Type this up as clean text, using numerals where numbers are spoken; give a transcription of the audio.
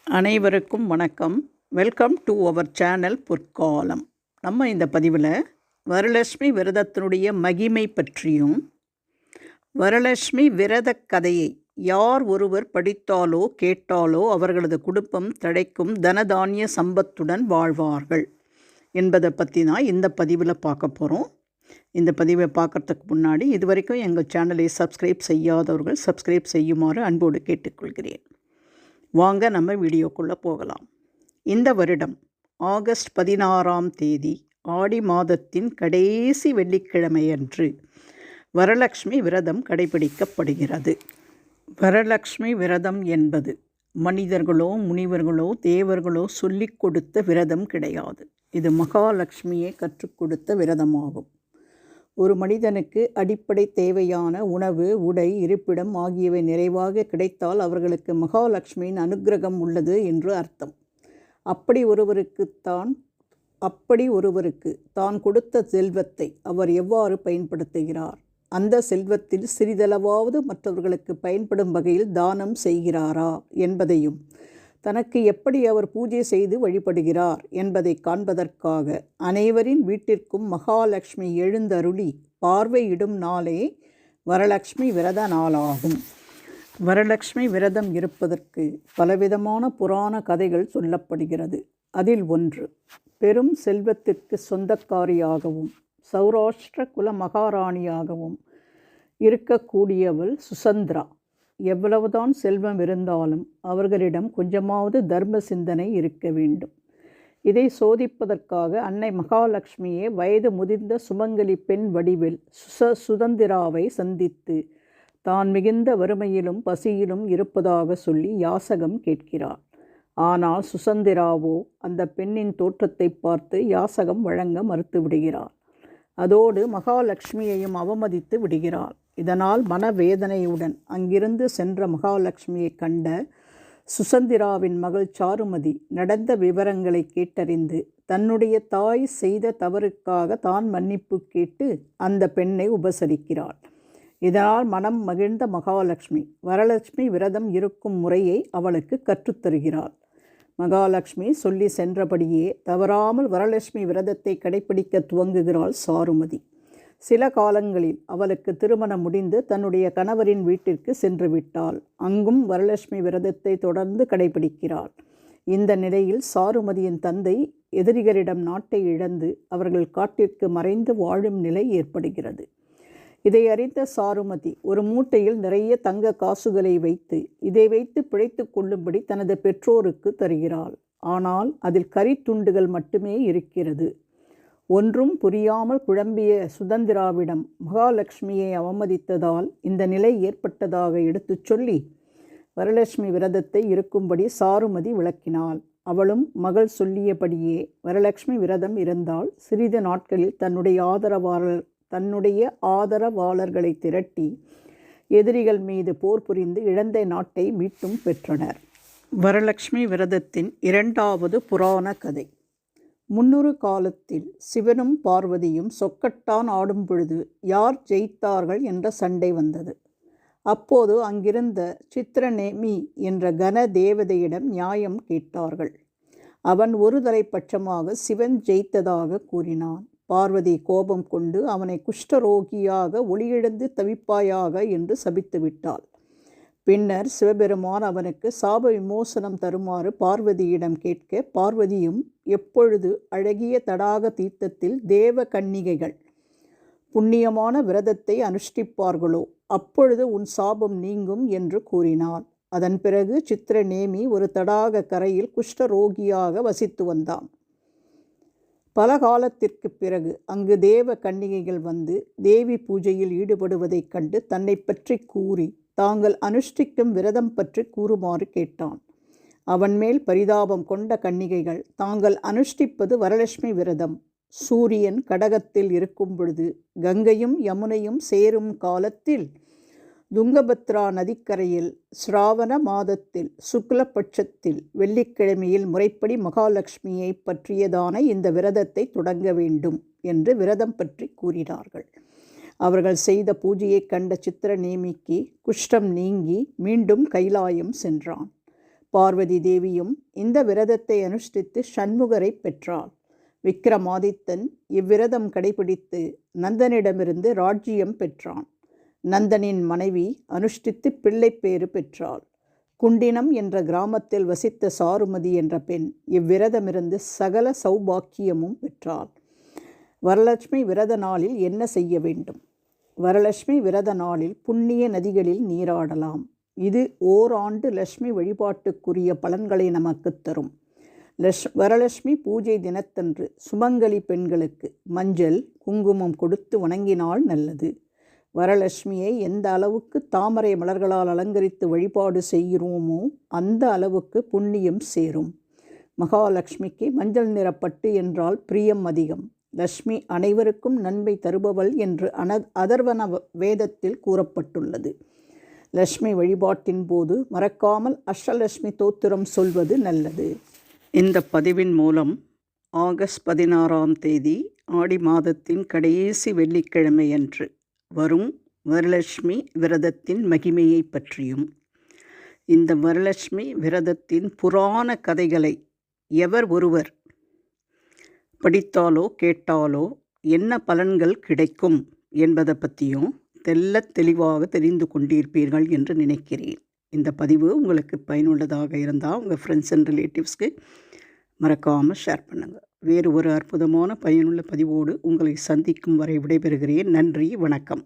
அனைவருக்கும் வணக்கம். Welcome to our channel பொற்காலம். நம்ம இந்த பதிவில் வரலட்சுமி விரதத்தினுடைய மகிமை பற்றியும், வரலட்சுமி விரத கதையை யார் ஒருவர் படித்தாலோ கேட்டாலோ அவர்களது குடும்பம் தழைக்கும் தனதானிய சம்பத்துடன் வாழ்வார்கள் என்பதை பற்றி தான் இந்த பதிவில் பார்க்க போகிறோம். இந்த பதிவை பார்க்குறதுக்கு முன்னாடி இதுவரைக்கும் எங்கள் சேனலை சப்ஸ்கிரைப் செய்யாதவர்கள் சப்ஸ்கிரைப் செய்யுமாறு அன்போடு கேட்டுக்கொள்கிறேன். வாங்க நம்ம வீடியோக்குள்ளே போகலாம். இந்த வருடம் ஆகஸ்ட் 16ஆம் தேதி ஆடி மாதத்தின் கடைசி வெள்ளிக்கிழமையன்று வரலட்சுமி விரதம் கடைபிடிக்கப்படுகிறது. வரலட்சுமி விரதம் என்பது மனிதர்களோ முனிவர்களோ தேவர்களோ சொல்லிக் கொடுத்த விரதம் கிடையாது. இது மகாலட்சுமியே கற்றுக் கொடுத்த விரதமாகும். ஒரு மனிதனுக்கு அடிப்படை தேவையான உணவு, உடை, இருப்பிடம் ஆகியவை நிறைவாக கிடைத்தால் அவர்களுக்கு மகாலட்சுமியின் அனுக்கிரகம் உள்ளது என்று அர்த்தம். அப்படி ஒருவருக்கு தான் கொடுத்த செல்வத்தை அவர் எவ்வாறு பயன்படுத்துகிறார், அந்த செல்வத்தில் சிறிதளவாவது மற்றவர்களுக்கு பயன்படும் வகையில் தானம் செய்கிறாரா என்பதையும், தனக்கு எப்படி அவர் பூஜை செய்து வழிபடுகிறார் என்பதை காண்பதற்காக அனைவரின் வீட்டிற்கும் மகாலட்சுமி எழுந்தருளி பார்வையிடும் நாளே வரலட்சுமி விரத நாளாகும். வரலட்சுமி விரதம் இருப்பதற்கு பலவிதமான புராண கதைகள் சொல்லப்படுகிறது. அதில் ஒன்று, பெரும் செல்வத்திற்கு சொந்தக்காரியாகவும் சௌராஷ்டிர குல மகாராணியாகவும் இருக்கக்கூடியவள் சுசந்திரா. எவ்வளவுதான் செல்வம் இருந்தாலும் அவர்களிடம் கொஞ்சமாவது தர்ம சிந்தனை இருக்க வேண்டும். இதை சோதிப்பதற்காக அன்னை மகாலட்சுமியே வயது முதிர்ந்த சுமங்கலி பெண் வடிவில் சுதந்திராவை சந்தித்து தான் மிகுந்த வறுமையிலும் பசியிலும் இருப்பதாக சொல்லி யாசகம் கேட்கிறார். ஆனால் சுசந்திராவோ அந்த பெண்ணின் தோற்றத்தை பார்த்து யாசகம் வழங்க மறுத்துவிடுகிறார். அதோடு மகாலட்சுமியையும் அவமதித்து விடுகிறார். இதனால் மனவேதனையுடன் அங்கிருந்து சென்ற மகாலட்சுமியை கண்ட சுசந்திராவின் மகள் சாருமதி நடந்த விவரங்களை கேட்டறிந்து தன்னுடைய தாய் செய்த தவறுக்காக தான் மன்னிப்பு கேட்டு அந்த பெண்ணை உபசரிக்கிறாள். இதனால் மனம் மகிழ்ந்த மகாலட்சுமி வரலட்சுமி விரதம் இருக்கும் முறையை அவளுக்கு கற்றுத்தருகிறாள். மகாலட்சுமி சொல்லி சென்றபடியே தவறாமல் வரலட்சுமி விரதத்தை கடைபிடிக்க துவங்குகிறாள் சாருமதி. சில காலங்களில் அவளுக்கு திருமணம் முடிந்து தன்னுடைய கணவரின் வீட்டிற்கு சென்று விட்டாள். அங்கும் வரலட்சுமி விரதத்தை தொடர்ந்து கடைபிடிக்கிறாள். இந்த நிலையில் சாருமதியின் தந்தை எதிரிகளிடம் நாட்டை இழந்து அவர்கள் காட்டிற்கு மறைந்து வாழும் நிலை ஏற்படுகிறது. இதை அறிந்த சாருமதி ஒரு மூட்டையில் நிறைய தங்க காசுகளை வைத்து இதை வைத்து பிழைத்து கொள்ளும்படி தனது பெற்றோருக்கு தருகிறாள். ஆனால் அதில் கரித்துண்டுகள் மட்டுமே இருக்கிறது. ஒன்றும் புரியாமல் குழம்பிய சுதந்திராவிடம் மகாலட்சுமியை அவமதித்ததால் இந்த நிலை ஏற்பட்டதாக எடுத்துச் சொல்லி வரலட்சுமி விரதத்தை இருக்கும்படி சாருமதி விளக்கினாள். அவளும் மகள் சொல்லியபடியே வரலட்சுமி விரதம் இருந்தால் சிறிது நாட்களில் தன்னுடைய ஆதரவாளர்களை திரட்டி எதிரிகள் மீது போர் புரிந்து இழந்த நாட்டை மீட்டும் பெற்றனர். வரலட்சுமி விரதத்தின் இரண்டாவது புராண கதை. முன்னொரு காலத்தில் சிவனும் பார்வதியும் சொக்கட்டான் ஆடும் பொழுது யார் ஜெயித்தார்கள் என்ற சண்டை வந்தது. அப்போது அங்கிருந்த சித்திரநேமி என்ற கன தேவதையிடம் நியாயம் கேட்டார்கள். அவன் ஒரு தலைப்பட்சமாக சிவன் ஜெயித்ததாக கூறினான். பார்வதி கோபம் கொண்டு அவனை குஷ்டரோகியாக ஒளியிழந்து தவிப்பாயாக என்று சபித்து விட்டாள். பின்னர் சிவபெருமான் அவனுக்கு சாப விமோசனம் தருமாறு பார்வதியிடம் கேட்க, பார்வதியும் எப்பொழுது அழகிய தடாக தீர்த்தத்தில் தேவ கன்னிகைகள் புண்ணியமான விரதத்தை அனுஷ்டிப்பார்களோ அப்பொழுது உன் சாபம் நீங்கும் என்று கூறினாள். அதன் பிறகு சித்திரநேமி ஒரு தடாக கரையில் குஷ்டரோகியாக வசித்து வந்தான். பல காலத்திற்கு பிறகு அங்கு தேவ கன்னிகைகள் வந்து தேவி பூஜையில் ஈடுபடுவதைக் கண்டு தன்னை பற்றி கூறி தாங்கள் அனுஷ்டிக்கும் விரதம் பற்றி கூறுமாறு கேட்டான். அவன் மேல் பரிதாபம் கொண்ட கன்னிகைகள் தாங்கள் அனுஷ்டிப்பது வரலட்சுமி விரதம், சூரியன் கடகத்தில் இருக்கும் பொழுது கங்கையும் யமுனையும் சேரும் காலத்தில் துங்கபத்ரா நதிக்கரையில் ஸ்ராவண மாதத்தில் சுக்லபட்சத்தில் வெள்ளிக்கிழமையில் முறைப்படி மகாலட்சுமியை பற்றியதான இந்த விரதத்தை தொடங்க வேண்டும் என்று விரதம் பற்றி கூறினார்கள். அவர்கள் செய்த பூஜையைக் கண்ட சித்திரநேமிக்கு குஷ்டம் நீங்கி மீண்டும் கைலாயம் சென்றான். பார்வதி தேவியும் இந்த விரதத்தை அனுஷ்டித்து சண்முகரை பெற்றாள். விக்ரமாதித்தன் இவ்விரதம் கடைபிடித்து நந்தனிடமிருந்து ராஜ்யம் பெற்றான். நந்தனின் மனைவி அனுஷ்டித்து பிள்ளைப்பேறு பெற்றாள். குண்டினம் என்ற கிராமத்தில் வசித்த சாருமதி என்ற பெண் இவ்விரதமிருந்து சகல சௌபாக்கியமும் பெற்றாள். வரலட்சுமி விரத நாளில் என்ன செய்ய வேண்டும்? வரலட்சுமி விரத நாளில் புண்ணிய நதிகளில் நீராடலாம். இது ஓராண்டு லட்சுமி வழிபாட்டுக்குரிய பலன்களை நமக்கு தரும். வரலட்சுமி பூஜை தினத்தன்று சுமங்கலி பெண்களுக்கு மஞ்சள் குங்குமம் கொடுத்து வணங்கினால் நல்லது. வரலட்சுமியை எந்த அளவுக்கு தாமரை மலர்களால் அலங்கரித்து வழிபாடு செய்கிறோமோ அந்த அளவுக்கு புண்ணியம் சேரும். மகாலட்சுமிக்கு மஞ்சள் நிறப்பட்டு என்றால் பிரியம் அதிகம். லட்சுமி அனைவருக்கும் நன்மை தருபவள் என்று அதர்வன வேதத்தில் கூறப்பட்டுள்ளது. லட்சுமி வழிபாட்டின் போது மறக்காமல் அஷ்டலட்சுமி தோத்திரம் சொல்வது நல்லது. இந்த பதிவின் மூலம் ஆகஸ்ட் 16ஆம் தேதி ஆடி மாதத்தின் கடைசி வெள்ளிக்கிழமையன்று வரும் வரலட்சுமி விரதத்தின் மகிமையை பற்றியும் இந்த வரலட்சுமி விரதத்தின் புராண கதைகளை எவர் ஒருவர் படித்தாலோ கேட்டாலோ என்ன பலன்கள் கிடைக்கும் என்பதை பற்றியும் தெளிவாக தெரிந்து கொண்டிருப்பீர்கள் என்று நினைக்கிறேன். இந்த பதிவு உங்களுக்கு பயனுள்ளதாக இருந்தால் உங்கள் ஃப்ரெண்ட்ஸ் அண்ட் ரிலேட்டிவ்ஸ்க்கு மறக்காமல் ஷேர் பண்ணுங்கள். வேறு ஒரு அற்புதமான பயனுள்ள பதிவோடு உங்களை சந்திக்கும் வரை விடைபெறுகிறேன். நன்றி, வணக்கம்.